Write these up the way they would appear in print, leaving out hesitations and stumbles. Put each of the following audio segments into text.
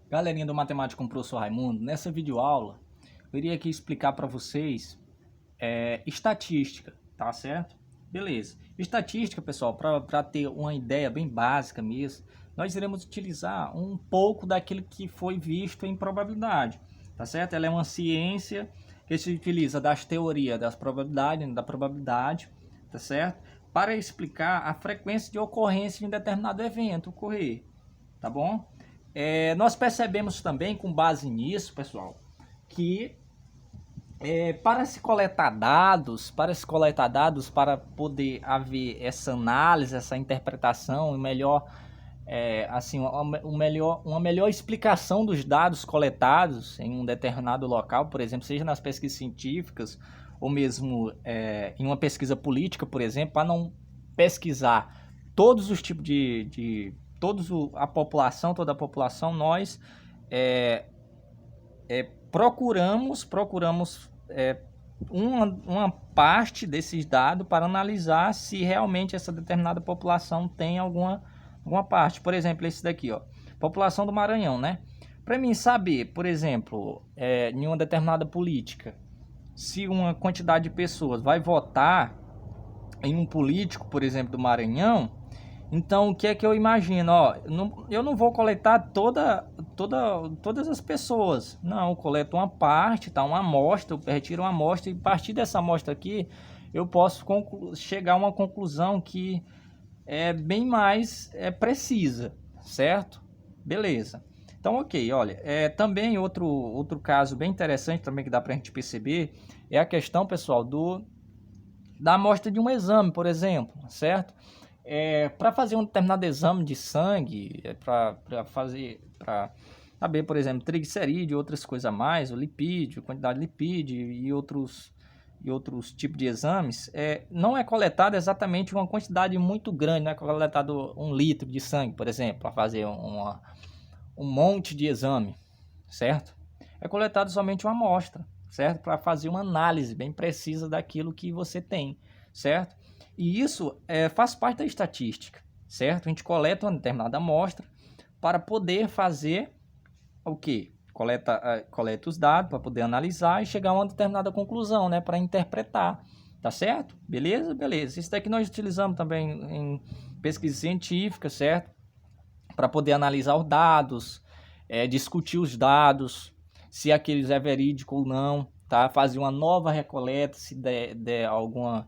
Galerinha do Matemática com o Professor Raimundo, nessa videoaula eu iria aqui explicar para vocês estatística, tá certo? Beleza. Estatística, pessoal, para ter uma ideia bem básica mesmo, nós iremos utilizar um pouco daquilo que foi visto em probabilidade, tá certo? Ela é uma ciência que se utiliza das teorias das probabilidades, da probabilidade, tá certo? Para explicar a frequência de ocorrência de um determinado evento ocorrer, tá bom? Nós percebemos também, com base nisso, pessoal, que para se coletar dados, para poder haver essa análise, essa interpretação, uma melhor explicação dos dados coletados em um determinado local, por exemplo, seja nas pesquisas científicas ou mesmo em uma pesquisa política, por exemplo, para não pesquisar todos os tipos toda a população, nós procuramos uma parte desses dados para analisar se realmente essa determinada população tem alguma parte. Por exemplo, esse daqui, ó, população do Maranhão, né? Para mim saber, por exemplo, em uma determinada política, se uma quantidade de pessoas vai votar em um político, por exemplo, do Maranhão, então o que é que eu imagino? Ó, eu não vou coletar todas as pessoas, não, eu coleto uma parte, tá? Uma amostra, eu retiro uma amostra e a partir dessa amostra aqui eu posso chegar a uma conclusão que é bem mais precisa, certo? Beleza. Então, ok, olha, também outro caso bem interessante também que dá para a gente perceber é a questão, pessoal, da amostra de um exame, por exemplo, certo? Para fazer um determinado exame de sangue, para saber, por exemplo, triglicerídeo, outras coisas a mais, o lipídio, quantidade de lipídio e outros tipos de exames, não é coletado exatamente uma quantidade muito grande, não é coletado 1 litro de sangue, por exemplo, para fazer um monte de exame, certo? É coletado somente uma amostra, certo? Para fazer uma análise bem precisa daquilo que você tem, certo? E isso faz parte da estatística, certo? A gente coleta uma determinada amostra para poder fazer o quê? Coleta os dados para poder analisar e chegar a uma determinada conclusão, né? Para interpretar, tá certo? Beleza? Beleza. Isso daqui nós utilizamos também em pesquisa científica, certo? Para poder analisar os dados, discutir os dados, se aqueles é verídico ou não, tá? Fazer uma nova recoleta, se der alguma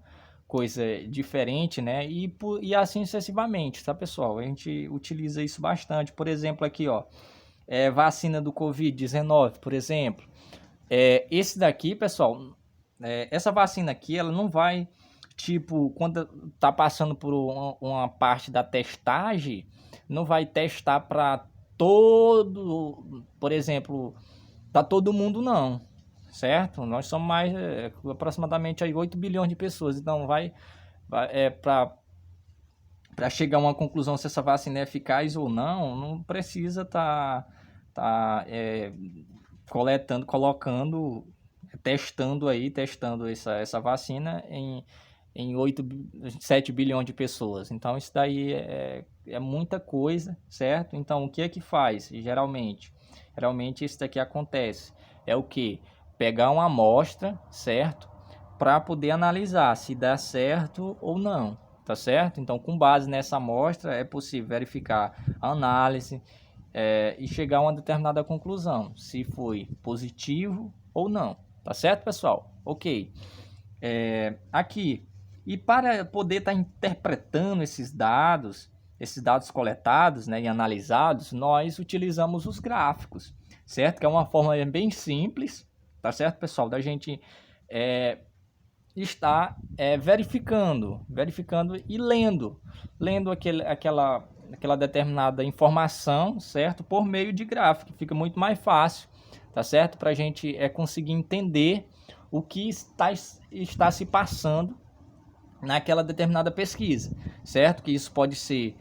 coisa diferente, né? E assim sucessivamente, tá, pessoal? A gente utiliza isso bastante. Por exemplo, aqui, ó, vacina do Covid-19, por exemplo. Esse daqui, pessoal, essa vacina aqui, ela não vai, tipo, quando tá passando por uma parte da testagem, não vai testar para por exemplo, para todo mundo, não, certo? Nós somos mais aproximadamente aí 8 bilhões de pessoas, então para chegar a uma conclusão se essa vacina é eficaz ou não, não precisa testando essa vacina em 7 bilhões de pessoas. Então isso daí é muita coisa, certo? Então o que é que faz geralmente? Geralmente isso daqui acontece. É o que? Pegar uma amostra, certo? Para poder analisar se dá certo ou não, tá certo? Então com base nessa amostra é possível verificar a análise e chegar a uma determinada conclusão, se foi positivo ou não, tá certo, pessoal? Ok. Aqui, e para poder estar interpretando esses dados coletados, né, e analisados, nós utilizamos os gráficos, certo? Que é uma forma bem simples, tá certo, pessoal? Da gente estar verificando e lendo aquela determinada informação, certo? Por meio de gráfico, fica muito mais fácil, tá certo? Para a gente conseguir entender o que está se passando naquela determinada pesquisa, certo? Que isso pode ser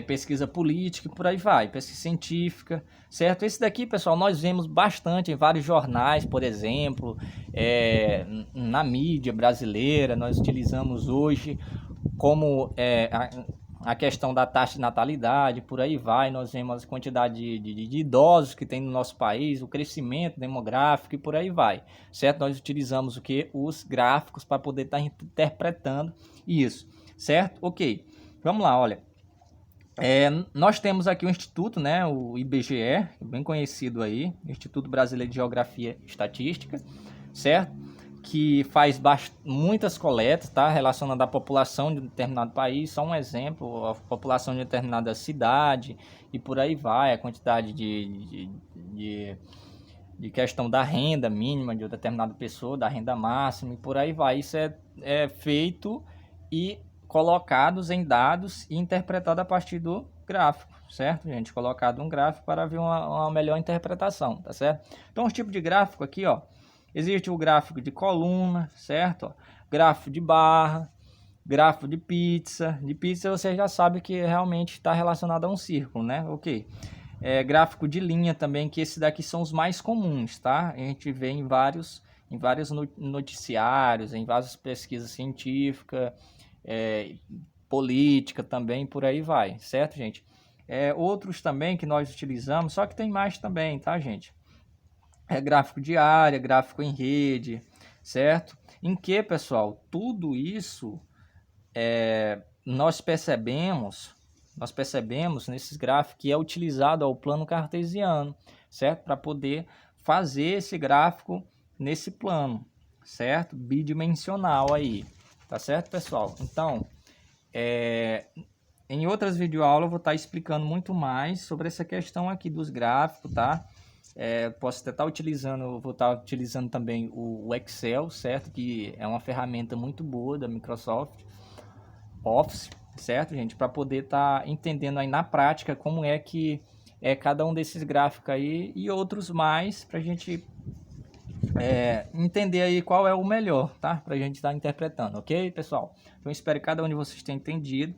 pesquisa política e por aí vai, pesquisa científica, certo? Esse daqui, pessoal, nós vemos bastante em vários jornais, por exemplo, na mídia brasileira, nós utilizamos hoje como a questão da taxa de natalidade, por aí vai, nós vemos a quantidade de idosos que tem no nosso país, o crescimento demográfico e por aí vai, certo? Nós utilizamos o que? Os gráficos para poder estar interpretando isso, certo? Ok, vamos lá, olha. Nós temos aqui o Instituto, né, o IBGE, bem conhecido aí, Instituto Brasileiro de Geografia e Estatística, certo? Que faz muitas coletas, tá? Relacionadas à população de um determinado país, só um exemplo, a população de determinada cidade e por aí vai, a quantidade de questão da renda mínima de uma determinada pessoa, da renda máxima e por aí vai. Isso é feito e colocados em dados e interpretado a partir do gráfico, certo, gente? Colocado um gráfico para ver uma melhor interpretação, tá certo? Então, os tipos de gráfico aqui, ó, existe o gráfico de coluna, certo? Ó, gráfico de barra, gráfico de pizza. De pizza você já sabe que realmente está relacionado a um círculo, né? Ok. Gráfico de linha também, que esses daqui são os mais comuns, tá? A gente vê em vários noticiários, em várias pesquisas científicas, política também, por aí vai, certo, gente? Outros também que nós utilizamos, só que tem mais também, tá, gente? Gráfico de área, gráfico em rede, certo? Em que, pessoal, tudo isso nós percebemos nesses gráficos que é utilizado o plano cartesiano, certo? Para poder fazer esse gráfico nesse plano, certo? Bidimensional aí, tá certo, pessoal? Então, em outras videoaulas eu vou estar explicando muito mais sobre essa questão aqui dos gráficos, tá? Posso estar utilizando, vou estar utilizando também o Excel, certo? Que é uma ferramenta muito boa da Microsoft Office, certo, gente? Para poder estar entendendo aí na prática como é que é cada um desses gráficos aí e outros mais para a gente entender aí qual é o melhor, tá? Para a gente estar interpretando, ok, pessoal? Então, espero que cada um de vocês tenha entendido,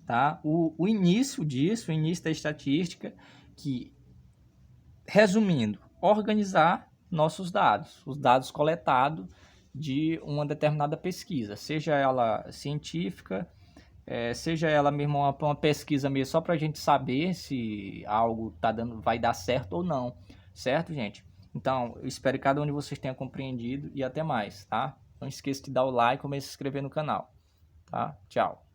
tá? O início disso, o início da estatística, que, resumindo, organizar nossos dados, os dados coletados de uma determinada pesquisa, seja ela científica, seja ela mesmo uma pesquisa mesmo, só para a gente saber se algo vai dar certo ou não, certo, gente? Então, eu espero que cada um de vocês tenha compreendido e até mais, tá? Não esqueça de dar o like e se inscrever no canal, tá? Tchau!